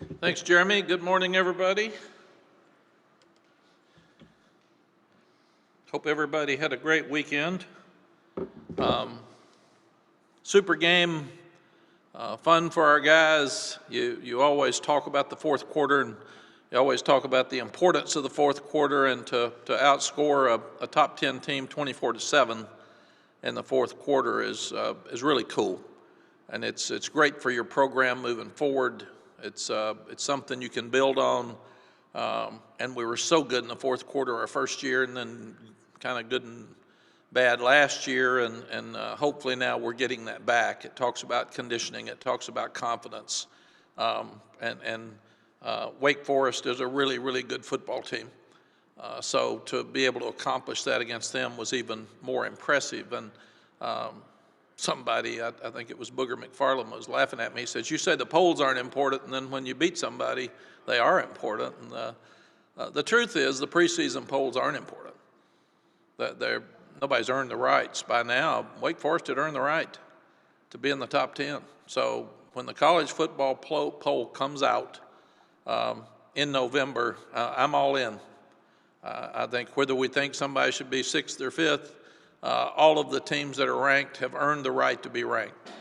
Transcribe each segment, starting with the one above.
Thanks, Jeremy. Good morning, everybody. Hope everybody had a great weekend. Super game, fun for our guys. You always talk about the fourth quarter, and you always talk about the importance of the fourth quarter, and to outscore a top 10 team 24-7 in the fourth quarter is really cool, and it's great for your program moving forward. It's something you can build on, and we were so good in the fourth quarter our first year, and then kind of good and bad last year, and hopefully now we're getting that back. It talks about conditioning, it talks about confidence, and Wake Forest is a really, really good football team. So to be able to accomplish that against them was even more impressive. And somebody, I think it was Booger McFarland, was laughing at me. He says, "You say the polls aren't important, and then when you beat somebody, they are important." And the truth is, the preseason polls aren't important. Nobody's earned the rights. By now, Wake Forest had earned the right to be in the top 10. So when the college football poll comes out in November, I'm all in. I think whether we think somebody should be 6th or 5th, all of the teams that are ranked have earned the right to be ranked.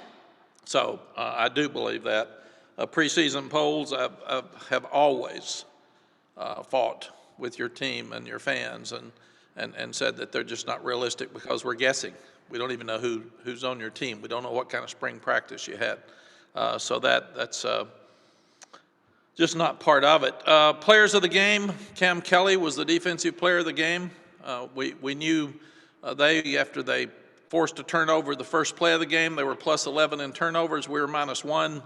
So I do believe that. Preseason polls have always fought with your team and your fans and said that they're just not realistic because we're guessing. We don't even know who's on your team. We don't know what kind of spring practice you had. So that's just not part of it. Players of the game, Cam Kelly was the defensive player of the game. We knew after they forced a turnover the first play of the game, they were plus 11 in turnovers. We were minus 1.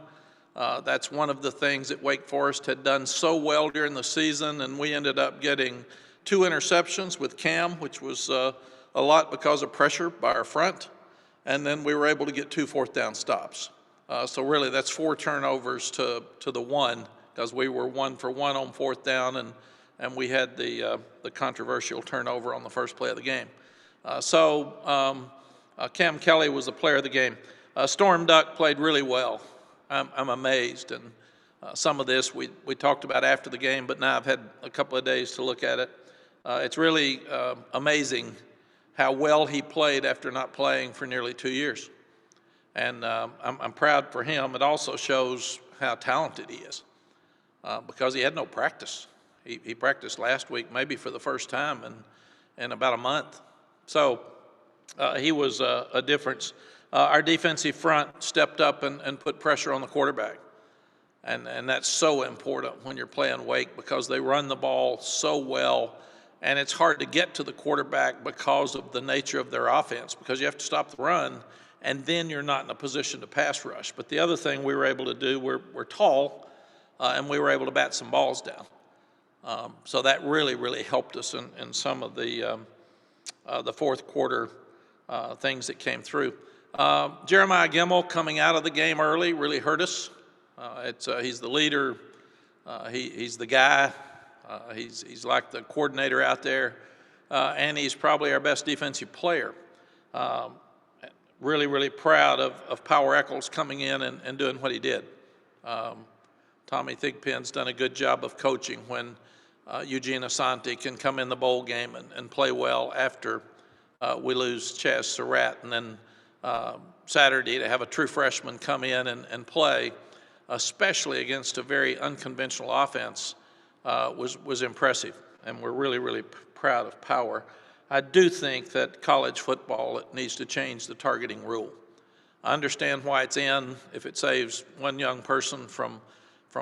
That's one of the things that Wake Forest had done so well during the season, and we ended up getting 2 interceptions with Cam, which was a lot because of pressure by our front, and then we were able to get 2 fourth down stops. So really that's 4 turnovers to the 1, because we were 1 for 1 on fourth down, and we had the controversial turnover on the first play of the game. Cam Kelly was the player of the game. Storm Duck played really well. I'm amazed, and some of this we talked about after the game, but now I've had a couple of days to look at it. It's really amazing how well he played after not playing for nearly 2 years. And I'm proud for him. It also shows how talented he is because he had no practice. He practiced last week, maybe for the first time in about a month. So he was a difference. Our defensive front stepped up and put pressure on the quarterback. And that's so important when you're playing Wake because they run the ball so well. And it's hard to get to the quarterback because of the nature of their offense, because you have to stop the run, and then you're not in a position to pass rush. But the other thing we were able to do, we're tall, and we were able to bat some balls down. So that really, really helped us in some of the fourth quarter things that came through. Jeremiah Gemmel coming out of the game early really hurt us. He's the leader. He's the guy. He's like the coordinator out there, and he's probably our best defensive player. Really, really proud of Power Eccles coming in and doing what he did. Tommy Thigpen's done a good job of coaching when Eugene Asante can come in the bowl game and play well after we lose Chaz Surratt, and then Saturday to have a true freshman come in and play, especially against a very unconventional offense, was impressive, and we're really, really proud of Power. I do think that college football needs to change the targeting rule. I understand why it's in. If it saves one young person from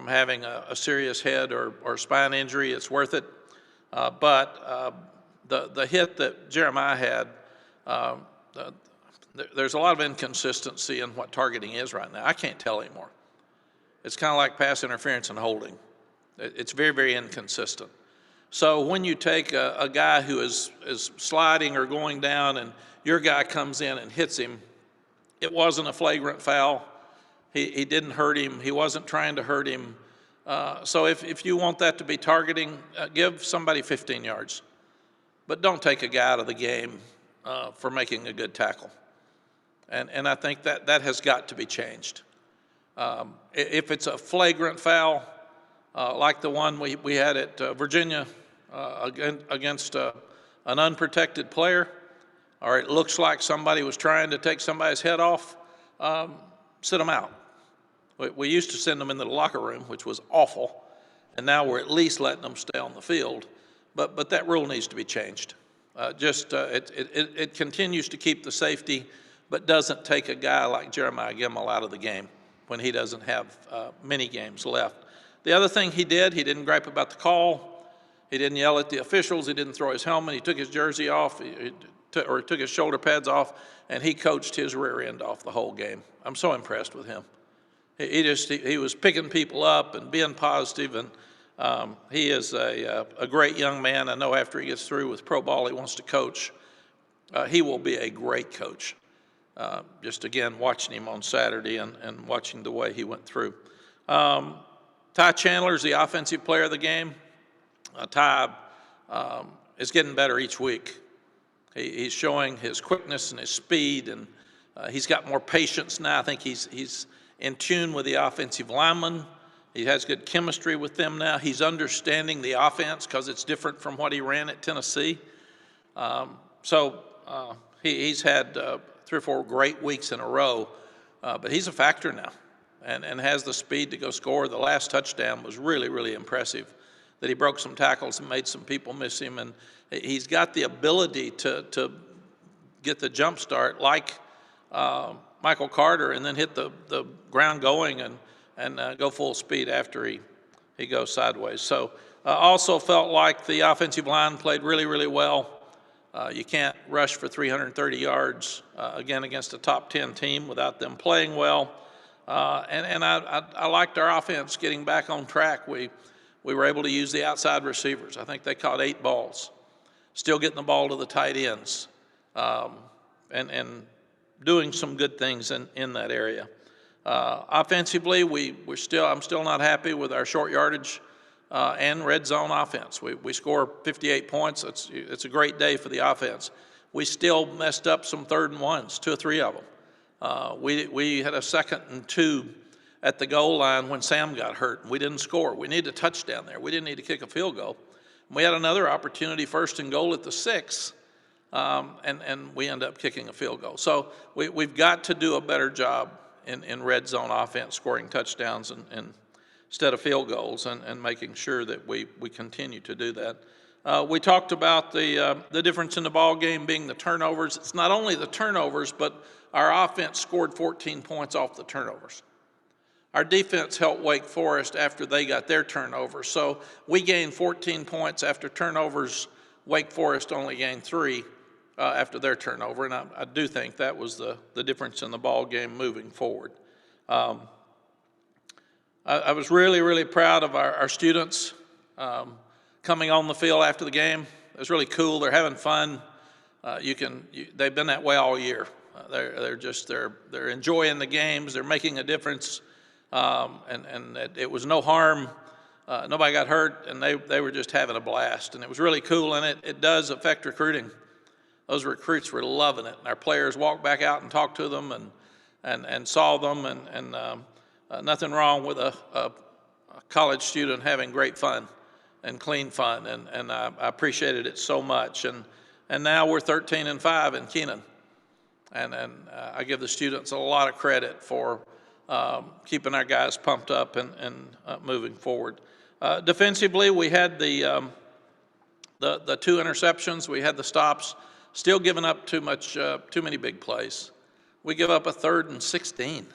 having a serious head or spine injury, it's worth it. But the hit that Jeremiah had, there's a lot of inconsistency in what targeting is right now. I can't tell anymore. It's kind of like pass interference and holding. It's very, very inconsistent. So when you take a guy who is sliding or going down and your guy comes in and hits him, it wasn't a flagrant foul. He didn't hurt him. He wasn't trying to hurt him. So if you want that to be targeting, give somebody 15 yards. But don't take a guy out of the game for making a good tackle. And I think that has got to be changed. If it's a flagrant foul, like the one we had at Virginia against an unprotected player, or it looks like somebody was trying to take somebody's head off, sit them out. We used to send them into the locker room, which was awful, and now we're at least letting them stay on the field. But that rule needs to be changed. It continues to keep the safety, but doesn't take a guy like Jeremiah Gemmel out of the game when he doesn't have many games left. The other thing he didn't gripe about the call. He didn't yell at the officials. He didn't throw his helmet. He took his jersey off, or took his shoulder pads off, and he coached his rear end off the whole game. I'm so impressed with him. He was picking people up and being positive, and he is a great young man. I know after he gets through with pro ball, he wants to coach. He will be a great coach. Just again, watching him on Saturday and watching the way he went through. Ty Chandler's the offensive player of the game. Ty is getting better each week. He's showing his quickness and his speed, and he's got more patience now. I think he's in tune with the offensive linemen. He has good chemistry with them now. He's understanding the offense because it's different from what he ran at Tennessee. He's had 3 or 4 great weeks in a row, but he's a factor now and has the speed to go score. The last touchdown was really, really impressive, that he broke some tackles and made some people miss him, and he's got the ability to get the jump start like Michael Carter and then hit the ground going and go full speed after he goes sideways. So also felt like the offensive line played really, really well. You can't rush for 330 yards, again, against a top 10 team without them playing well. I liked our offense getting back on track. We were able to use the outside receivers. I think they caught 8 balls, still getting the ball to the tight ends, and doing some good things in that area. Offensively, I'm still not happy with our short yardage and red zone offense. We score 58 points. It's a great day for the offense. We still messed up some 3rd and 1s, 2 or 3 of them. We had a 2nd and 2 at the goal line when Sam got hurt, and we didn't score. We needed a touchdown there. We didn't need to kick a field goal. We had another opportunity, 1st and goal at the 6, and we end up kicking a field goal. So we've got to do a better job in red zone offense, scoring touchdowns and instead of field goals, and making sure that we continue to do that. We talked about the difference in the ball game being the turnovers. It's not only the turnovers, but our offense scored 14 points off the turnovers. Our defense helped Wake Forest after they got their turnovers. So we gained 14 points after turnovers. Wake Forest only gained 3 after their turnover, and I do think that was the difference in the ball game moving forward. I was really, really proud of our students coming on the field after the game. It was really cool. They're having fun. They've been that way all year. They're enjoying the games. They're making a difference. And it was no harm. Nobody got hurt, and they were just having a blast. And it was really cool, and it does affect recruiting. Those recruits were loving it. And our players walked back out and talked to them and saw them, and nothing wrong with a college student having great fun and clean fun, and I appreciated it so much. And now we're 13-5 in Kenan, and I give the students a lot of credit for keeping our guys pumped up and moving forward. Defensively, we had the 2 interceptions. We had the stops. Still giving up too many big plays. We give up a 3rd and 16.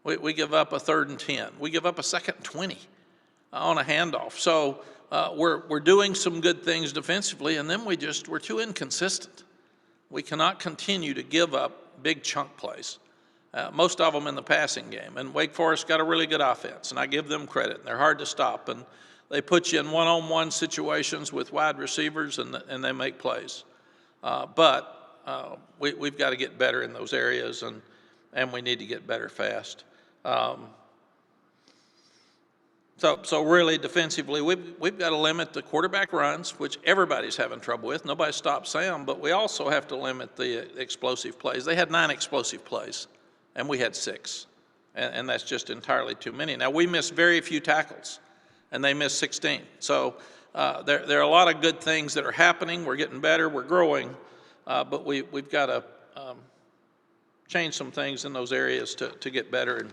We give up a 3rd and 10. We give up a 2nd and 20 on a handoff. So we're doing some good things defensively, and then we're too inconsistent. We cannot continue to give up big chunk plays. Most of them in the passing game. And Wake Forest got a really good offense, and I give them credit. And they're hard to stop, and they put you in one-on-one situations with wide receivers, and they make plays. But we've got to get better in those areas, and we need to get better fast. So really defensively, we've got to limit the quarterback runs, which everybody's having trouble with. Nobody stopped Sam, but we also have to limit the explosive plays. They had 9 explosive plays, and we had 6, and that's just entirely too many. Now, we missed very few tackles, and they missed 16. So there are a lot of good things that are happening. We're getting better, we're growing, but we've got to change some things in those areas to get better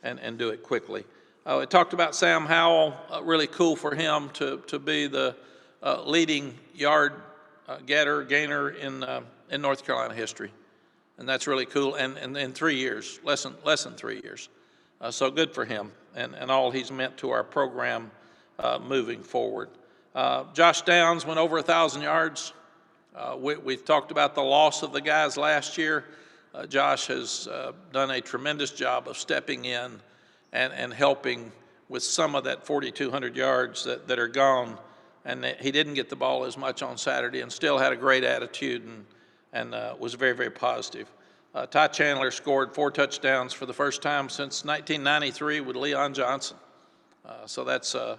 and do it quickly. We talked about Sam Howell. Really cool for him to be the leading yard gainer in North Carolina history, and that's really cool. And in 3 years, less than 3 years, so good for him and all he's meant to our program moving forward. Josh Downs went over 1,000 yards. We've talked about the loss of the guys last year. Josh has done a tremendous job of stepping in and helping with some of that 4,200 yards that are gone. And he didn't get the ball as much on Saturday and still had a great attitude and was very, very positive. Ty Chandler scored 4 touchdowns for the first time since 1993 with Leon Johnson. So that's a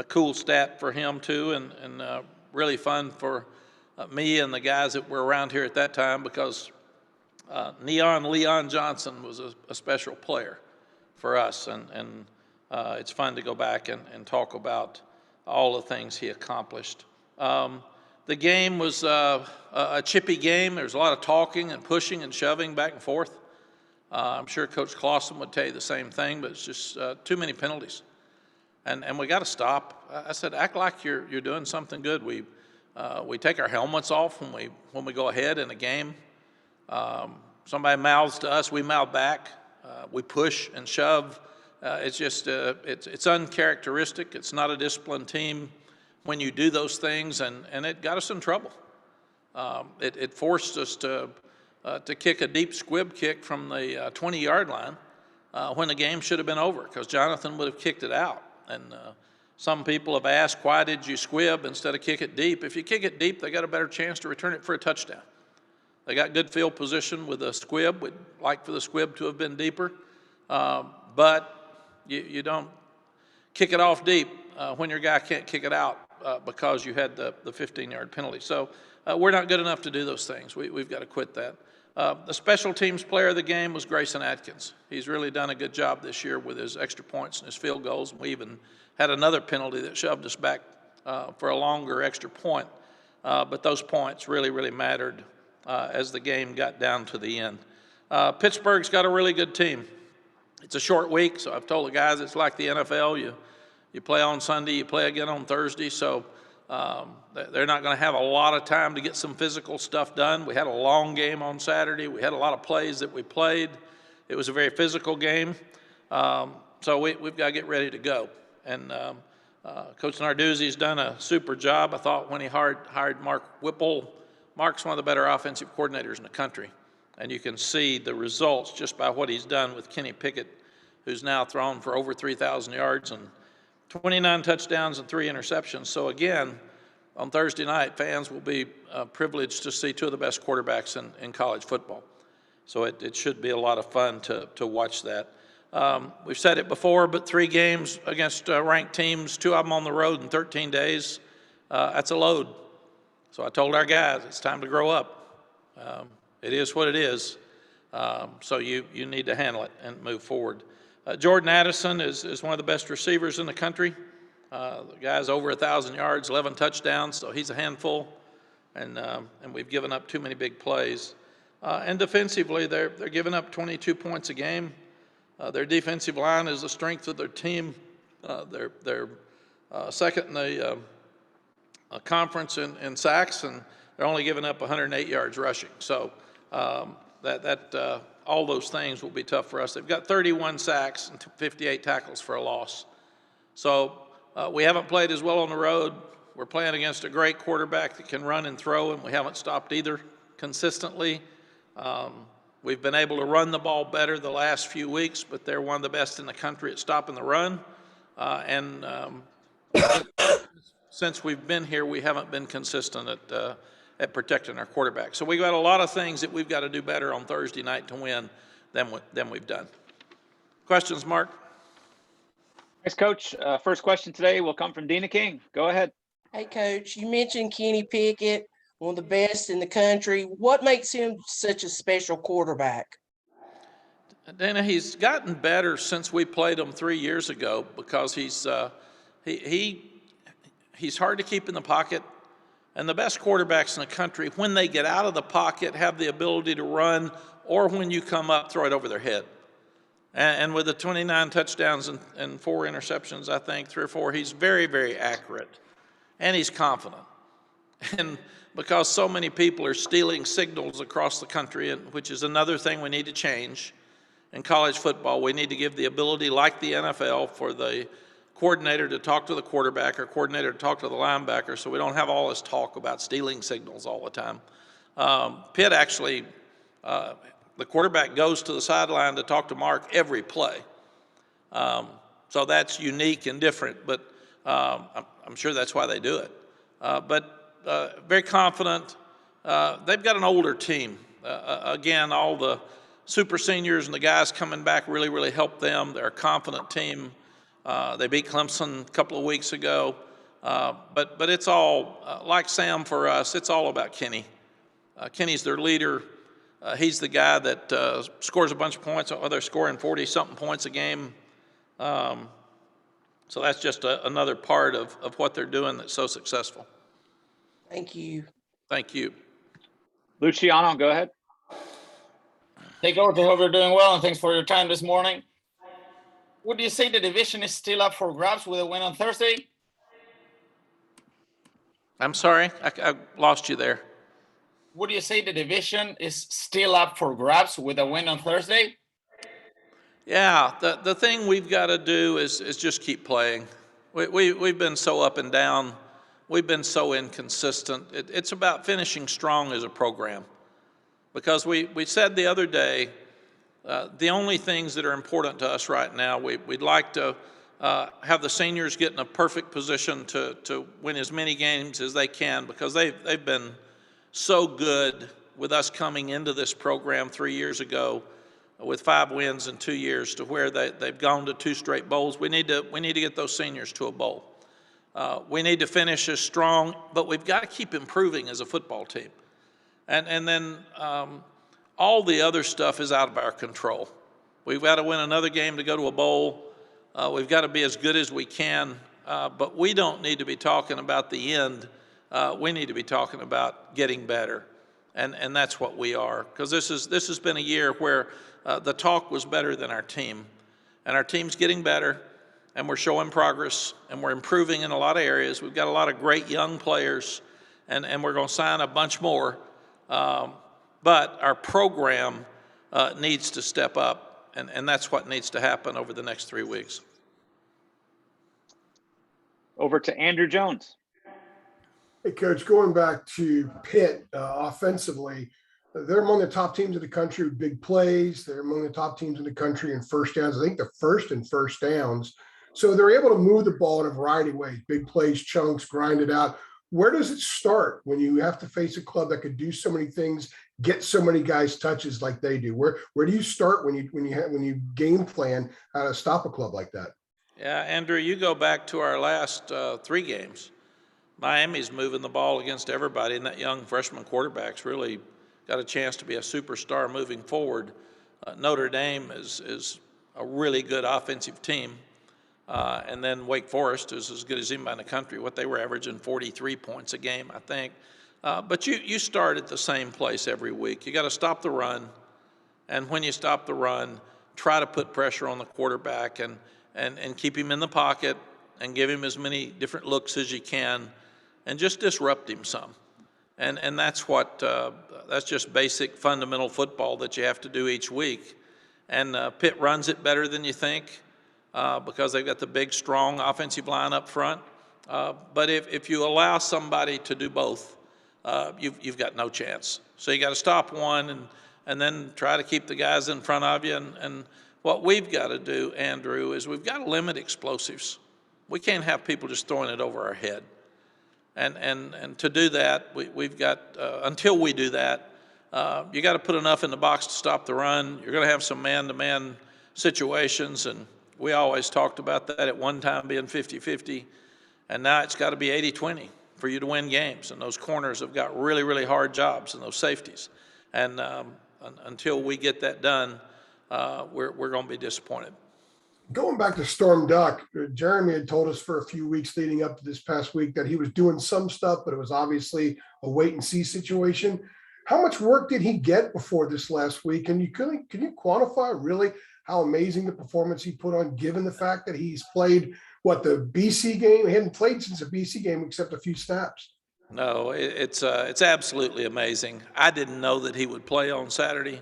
cool stat for him too, and really fun for me and the guys that were around here at that time, because Leon Johnson was a special player for us, and it's fun to go back and talk about all the things he accomplished. The game was a chippy game. There was a lot of talking and pushing and shoving back and forth. I'm sure Coach Clausen would tell you the same thing, but it's just too many penalties. And we got to stop. I said, act like you're doing something good. We take our helmets off when we go ahead in a game. Somebody mouths to us, we mouth back. We push and shove. It's just it's uncharacteristic. It's not a disciplined team when you do those things, and it got us in trouble. It forced us to kick a deep squib kick from the 20-yard line when the game should have been over, because Jonathan would have kicked it out. And some people have asked, why did you squib instead of kick it deep? If you kick it deep, they got a better chance to return it for a touchdown. They got good field position with a squib. We'd like for the squib to have been deeper, but you don't kick it off deep when your guy can't kick it out because you had the 15-yard penalty. So we're not good enough to do those things. We've got to quit that. The special teams player of the game was Grayson Atkins. He's really done a good job this year with his extra points and his field goals. We even had another penalty that shoved us back for a longer extra point. But those points really, really mattered as the game got down to the end. Pittsburgh's got a really good team. It's a short week, so I've told the guys it's like the NFL. You play on Sunday, you play again on Thursday, so they're not going to have a lot of time to get some physical stuff done. We had a long game on Saturday. We had a lot of plays that we played. It was a very physical game, so we've got to get ready to go. And Coach Narduzzi's done a super job, I thought, when he hired Mark Whipple. Mark's one of the better offensive coordinators in the country, and you can see the results just by what he's done with Kenny Pickett, who's now thrown for over 3,000 yards and 29 touchdowns and 3 interceptions. So again, on Thursday night, fans will be privileged to see 2 of the best quarterbacks in college football. So it should be a lot of fun to watch that. We've said it before, but 3 games against ranked teams, 2 of them on the road in 13 days, that's a load. So I told our guys, it's time to grow up. It is what it is. So you need to handle it and move forward. Jordan Addison is one of the best receivers in the country. The guy's over 1,000 yards, 11 touchdowns, so he's a handful. And we've given up too many big plays. And defensively, they're giving up 22 points a game. Their defensive line is the strength of their team. They're second in the conference in sacks, and they're only giving up 108 yards rushing. So all those things will be tough for us. They've got 31 sacks and 58 tackles for a loss. So we haven't played as well on the road. We're playing against a great quarterback that can run and throw, and we haven't stopped either consistently. We've been able to run the ball better the last few weeks, but they're one of the best in the country at stopping the run. Since we've been here, we haven't been consistent at protecting our quarterback. So we've got a lot of things that we've got to do better on Thursday night to win than we've done. Questions, Mark? Thanks, Coach. First question today will come from Dina King. Go ahead. Hey, Coach, you mentioned Kenny Pickett, one of the best in the country. What makes him such a special quarterback? Dana, he's gotten better since we played him 3 years ago because he's He's hard to keep in the pocket. And the best quarterbacks in the country, when they get out of the pocket, have the ability to run, or when you come up, throw it over their head. And with the 29 touchdowns and 4 interceptions, I think, 3 or 4, he's very, very accurate. And he's confident. And because so many people are stealing signals across the country, which is another thing we need to change in college football, we need to give the ability, like the NFL, for the coordinator to talk to the quarterback or coordinator to talk to the linebacker, so we don't have all this talk about stealing signals all the time. Pitt actually, the quarterback goes to the sideline to talk to Mark every play. So that's unique and different, but I'm sure that's why they do it. But very confident. They've got an older team. Again, all the super seniors and the guys coming back really, really help them. They're a confident team. They beat Clemson a couple of weeks ago. But it's all, like Sam for us, it's all about Kenny. Kenny's their leader. He's the guy that scores a bunch of points. They're scoring 40-something points a game. So that's just another part of what they're doing that's so successful. Thank you. Thank you. Luciano, go ahead. Hey, Coach, I hope you're doing well, and thanks for your time this morning. Would you say the division is still up for grabs with a win on Thursday? I'm sorry, I lost you there. Would you say the division is still up for grabs with a win on Thursday? Yeah, the thing we've got to do is just keep playing. We've been so up and down. We've been so inconsistent. It's about finishing strong as a program. Because we said the other day, the only things that are important to us right now, we'd like to have the seniors get in a perfect position to win as many games as they can, because they've been so good with us coming into this program 3 years ago with 5 wins in 2 years, to where they've gone to 2 straight bowls. We need to get those seniors to a bowl. We need to finish as strong, but we've got to keep improving as a football team. And then all the other stuff is out of our control. We've got to win another game to go to a bowl. We've got to be as good as we can, but we don't need to be talking about the end. We need to be talking about getting better, and that's what we are. Because this has been a year where the talk was better than our team, and our team's getting better, and we're showing progress, and we're improving in a lot of areas. We've got a lot of great young players, and we're going to sign a bunch more. But our program needs to step up, and that's what needs to happen over the next 3 weeks. Over to Andrew Jones. Hey, Coach, going back to Pitt offensively, they're among the top teams in the country with big plays. They're among the top teams in the country in first downs. I think they're first in first downs. So they're able to move the ball in a variety of ways, big plays, chunks, grind it out. Where does it start when you have to face a club that could do so many things, get so many guys touches like they do? Where do you start when you game plan how to stop a club like that? Yeah, Andrew, you go back to our last 3 games. Miami's moving the ball against everybody, and that young freshman quarterback's really got a chance to be a superstar moving forward. Notre Dame is a really good offensive team. And then Wake Forest is as good as anybody in the country. What they were averaging 43 points a game, I think. But you start at the same place every week. You got to stop the run, and when you stop the run, try to put pressure on the quarterback and keep him in the pocket and give him as many different looks as you can, and just disrupt him some. And that's what that's just basic fundamental football that you have to do each week. And Pitt runs it better than you think. Because they've got the big, strong offensive line up front. But if you allow somebody to do both, you've got no chance. So you got to stop one and then try to keep the guys in front of you. And what we've got to do, Andrew, is we've got to limit explosives. We can't have people just throwing it over our head. And to do that, we've got, until we do that, you got to put enough in the box to stop the run. You're going to have some man-to-man situations, and we always talked about that at one time being 50-50, and now it's got to be 80-20 for you to win games. And those corners have got really, really hard jobs, and those safeties. And until we get that done, we're going to be disappointed. Going back to Storm Duck, Jeremy had told us for a few weeks leading up to this past week that he was doing some stuff, but it was obviously a wait and see situation. How much work did he get before this last week? And can you quantify really how amazing the performance he put on, given the fact that he's played the BC game? He hadn't played since the BC game except a few snaps. No, it's absolutely amazing. I didn't know that he would play on Saturday.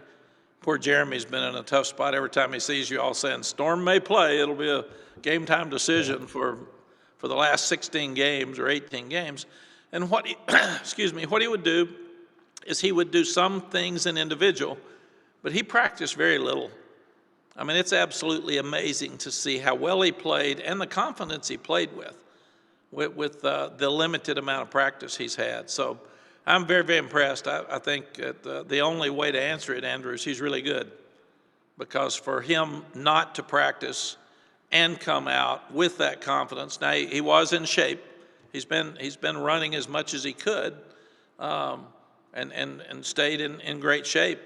Poor Jeremy's been in a tough spot every time he sees you all saying Storm may play. It'll be a game time decision for the last 16 games or 18 games. And what he, excuse me, what he would do is he would do some things in individual, but he practiced very little. I mean, it's absolutely amazing to see how well he played and the confidence he played with the limited amount of practice he's had. So I'm very, very impressed. I think the only way to answer it, Andrew, is he's really good. Because for him not to practice and come out with that confidence, now he was in shape. He's been running as much as he could, and stayed in great shape,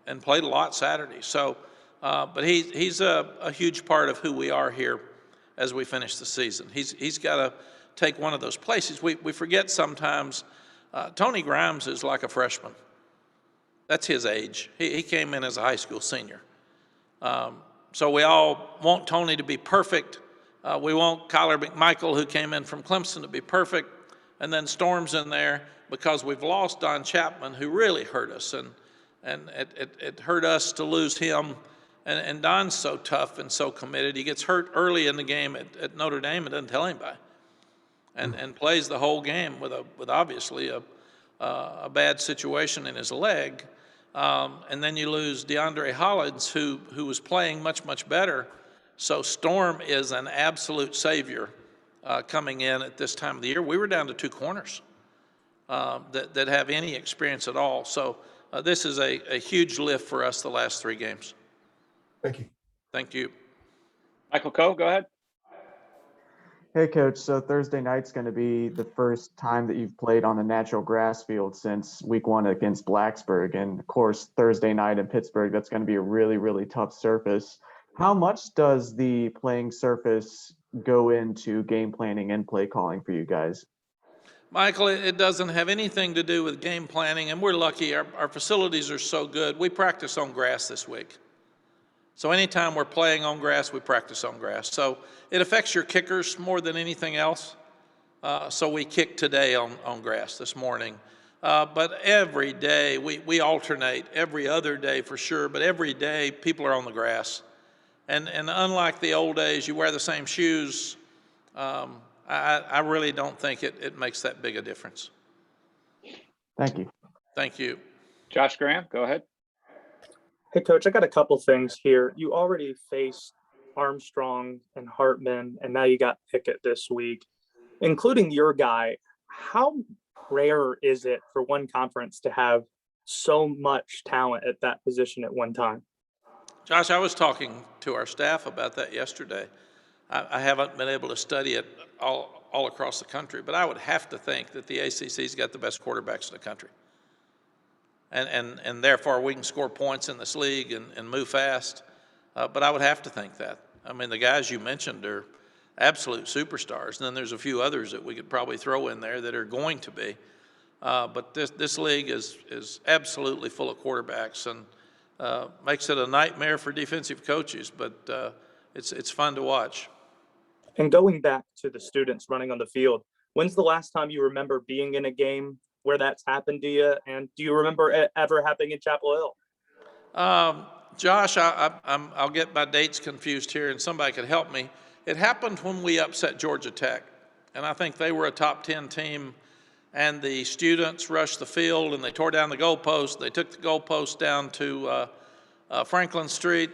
and played a lot Saturday. So, but he's a huge part of who we are here as we finish the season. He's got to take one of those places. We forget sometimes. Tony Grimes is like a freshman. That's his age. He came in as a high school senior. So we all want Tony to be perfect. We want Kyler McMichael, who came in from Clemson, to be perfect. And then Storm's in there because we've lost Don Chapman, who really hurt us. And it hurt us to lose him. And Don's so tough and so committed. He gets hurt early in the game at Notre Dame and doesn't tell anybody. And plays the whole game with obviously a bad situation in his leg, and then you lose DeAndre Hollins, who was playing much, much better. So Storm is an absolute savior coming in at this time of the year. We were down to two corners that have any experience at all. So this is a huge lift for us the last three games. Thank you. Thank you. Michael Coe, go ahead. Hey, Coach. So Thursday night's going to be the first time that you've played on a natural grass field since week one against Blacksburg. And, of course, Thursday night in Pittsburgh, that's going to be a really, really tough surface. How much does the playing surface go into game planning and play calling for you guys? Michael, it doesn't have anything to do with game planning, and we're lucky. Our facilities are so good. We practice on grass this week. So anytime we're playing on grass, we practice on grass. So it affects your kickers more than anything else. So we kicked today on grass this morning. But every day, we alternate, every other day for sure, but every day people are on the grass. And unlike the old days, you wear the same shoes. I really don't think it makes that big a difference. Thank you. Thank you. Josh Graham, go ahead. Hey, Coach, I got a couple things here. You already faced Armstrong and Hartman, and now you got Pickett this week, including your guy. How rare is it for one conference to have so much talent at that position at one time? Josh, I was talking to our staff about that yesterday. I haven't been able to study it all across the country, but I would have to think that the ACC's got the best quarterbacks in the country. And therefore we can score points in this league and move fast. But I would have to think that. I mean, the guys you mentioned are absolute superstars. And then there's a few others that we could probably throw in there that are going to be. But this league is absolutely full of quarterbacks and makes it a nightmare for defensive coaches. But it's fun to watch. And going back to the students running on the field, when's the last time you remember being in a game where that's happened to you? And do you remember it ever happening in Chapel Hill? Josh, I'll get my dates confused here, and somebody could help me. It happened when we upset Georgia Tech, and I think they were a top 10 team, and the students rushed the field, and they tore down the goalpost. They took the goalpost down to Franklin Street,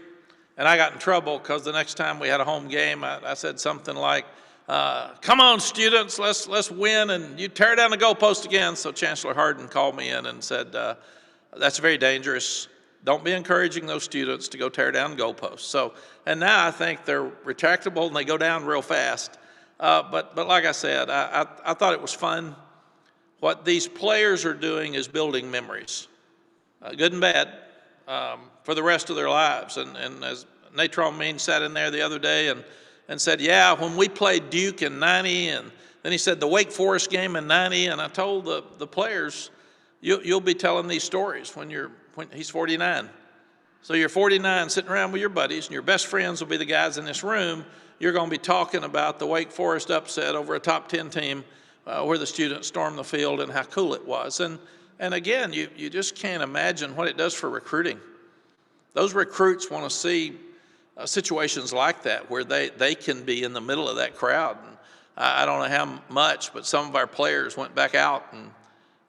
and I got in trouble because the next time we had a home game, I said something like, come on, students, let's win, and you tear down the goalpost again. So Chancellor Harden called me in and said, that's very dangerous. Don't be encouraging those students to go tear down goalposts. So, and now I think they're retractable and they go down real fast. But like I said, I thought it was fun. What these players are doing is building memories, good and bad, for the rest of their lives. And as Natron Mean sat in there the other day and said, yeah, when we played Duke in 90, and then he said the Wake Forest game in 90, and I told the players, you'll be telling these stories when he's 49. So you're 49 sitting around with your buddies, and your best friends will be the guys in this room. You're going to be talking about the Wake Forest upset over a top 10 team where the students stormed the field and how cool it was. And again, you just can't imagine what it does for recruiting. Those recruits want to see situations like that where they can be in the middle of that crowd. And I don't know how much, but some of our players went back out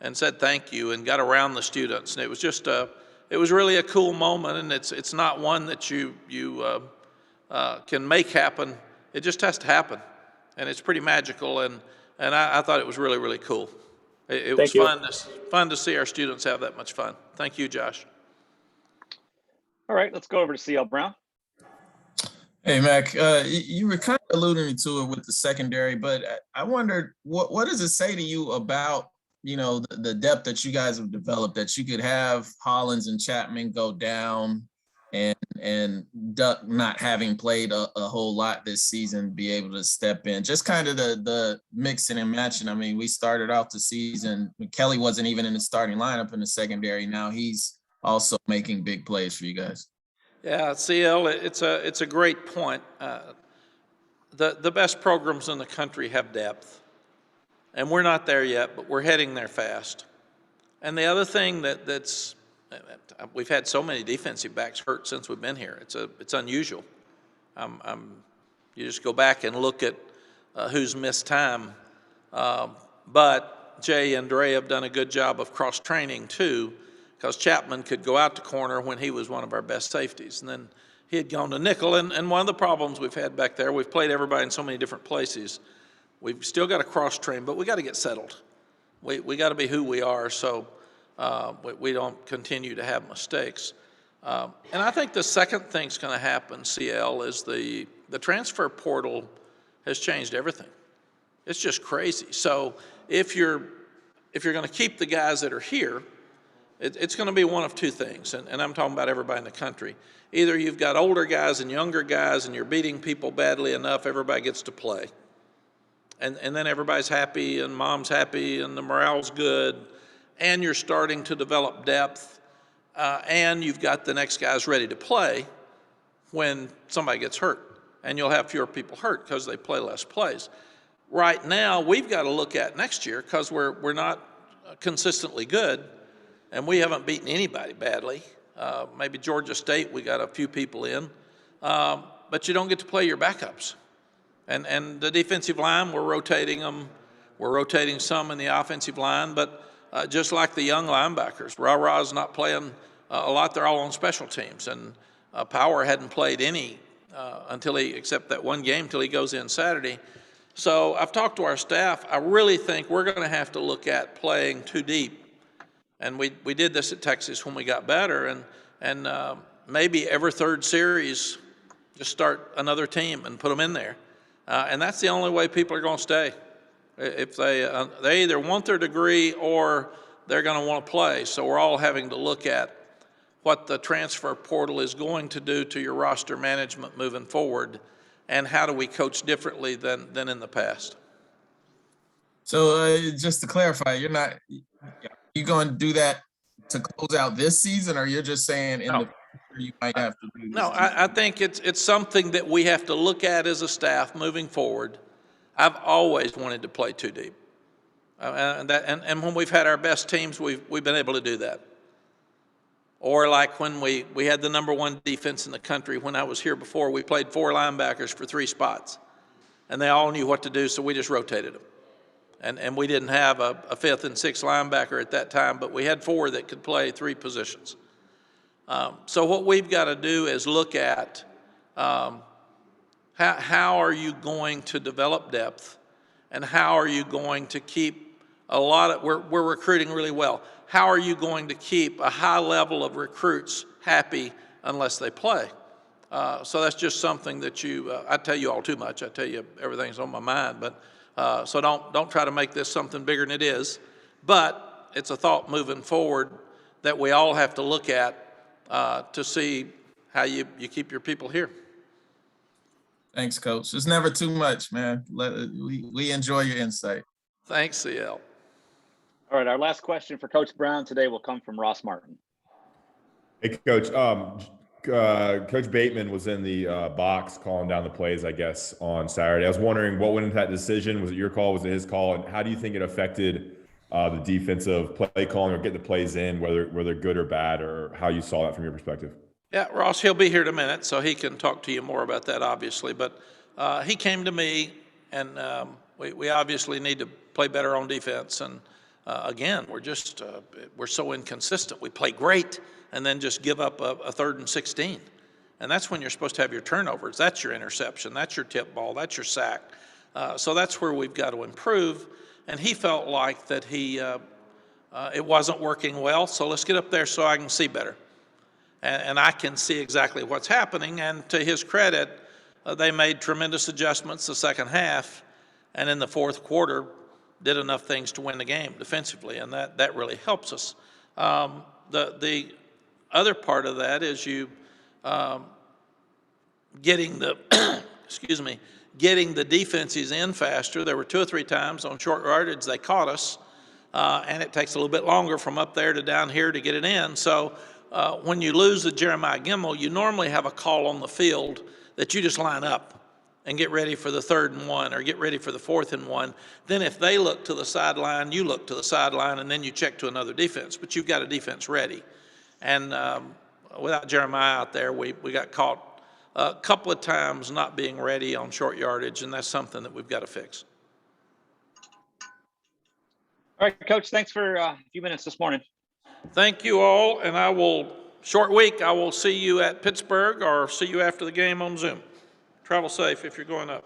and said thank you and got around the students. And it was just it was really a cool moment, and it's not one that you can make happen. It just has to happen, and it's pretty magical. And I thought it was really, really cool. It was fun to see our students have that much fun. Thank you, Josh. All right, let's go over to CL Brown. Hey, Mac, you were kind of alluding to it with the secondary, but I wondered what does it say to you about, the depth that you guys have developed, that you could have Hollins and Chapman go down and Duck, not having played a whole lot this season, be able to step in, just kind of the mixing and matching. I mean, we started off the season, Kelly wasn't even in the starting lineup in the secondary. Now he's also making big plays for you guys. Yeah, CL, it's a great point. The best programs in the country have depth, and we're not there yet, but we're heading there fast. And the other thing that's we've had so many defensive backs hurt since we've been here. It's unusual. You just go back and look at who's missed time, but Jay and Dre have done a good job of cross training too, because Chapman could go out to corner when he was one of our best safeties. And then he had gone to nickel. And one of the problems we've had back there, we've played everybody in so many different places. We've still got to cross-train, but we got to get settled. We got to be who we are so we don't continue to have mistakes. And I think the second thing's going to happen, CL, is the transfer portal has changed everything. It's just crazy. So if you're going to keep the guys that are here, it's going to be one of two things, and I'm talking about everybody in the country. Either you've got older guys and younger guys, and you're beating people badly enough, everybody gets to play. And then everybody's happy, and mom's happy, and the morale's good, and you're starting to develop depth, and you've got the next guys ready to play when somebody gets hurt. And you'll have fewer people hurt because they play less plays. Right now, we've got to look at next year because we're not consistently good, and we haven't beaten anybody badly. Maybe Georgia State, we got a few people in, but you don't get to play your backups. And the defensive line, we're rotating them. We're rotating some in the offensive line, but just like the young linebackers, Ra-Ra's not playing a lot. They're all on special teams, and Power hadn't played any except that one game till he goes in Saturday. So I've talked to our staff. I really think we're going to have to look at playing too deep. And we did this at Texas when we got better, and maybe every third series, just start another team and put them in there. And that's the only way people are going to stay. If they either want their degree or they're going to want to play. So we're all having to look at what the transfer portal is going to do to your roster management moving forward, and how do we coach differently than in the past. So just to clarify, you going to do that to close out this season, or you're just saying in the future you might have to do this? No, I think it's something that we have to look at as a staff moving forward. I've always wanted to play too deep, and when we've had our best teams, we've been able to do that. Or like when we had the #1 defense in the country when I was here before, we played 4 linebackers for 3 spots, and they all knew what to do, so we just rotated them. And we didn't have a 5th and 6th linebacker at that time, but we had 4 that could play 3 positions. So what we've got to do is look at how are you going to develop depth, and how are you going to keep we're recruiting really well. How are you going to keep a high level of recruits happy unless they play? So that's just something that I tell you all too much. I tell you everything's on my mind, but so don't try to make this something bigger than it is. But it's a thought moving forward that we all have to look at to see how you keep your people here. Thanks, Coach. It's never too much, man. We enjoy your insight. Thanks, CL. All right, our last question for Coach Brown today will come from Ross Martin. Hey, Coach. Coach Bateman was in the box calling down the plays, I guess, on Saturday. I was wondering what went into that decision. Was it your call? Was it his call? And how do you think it affected the defensive play calling or getting the plays in, whether good or bad, or how you saw that from your perspective? Yeah, Ross, he'll be here in a minute, so he can talk to you more about that, obviously. But he came to me, and we obviously need to play better on defense. And again, we're so inconsistent. We play great and then just give up a 3rd and 16. And that's when you're supposed to have your turnovers. That's your interception. That's your tip ball. That's your sack. So that's where we've got to improve. And he felt like that it wasn't working well, so let's get up there so I can see better. And I can see exactly what's happening. And to his credit, they made tremendous adjustments the second half, and in the fourth quarter did enough things to win the game defensively, and that really helps us. The other part of that is you getting the getting the defenses in faster. There were 2 or 3 times on short yardage they caught us, and it takes a little bit longer from up there to down here to get it in. So when you lose the Jeremiah Gemmel, you normally have a call on the field that you just line up and get ready for the 3rd and 1 or get ready for the 4th and 1. Then if they look to the sideline, you look to the sideline, and then you check to another defense. But you've got a defense ready. And without Jeremiah out there, we got caught a couple of times not being ready on short yardage, and that's something that we've got to fix. All right, Coach, thanks for a few minutes this morning. Thank you all, and short week, I will see you at Pittsburgh or see you after the game on Zoom. Travel safe if you're going up.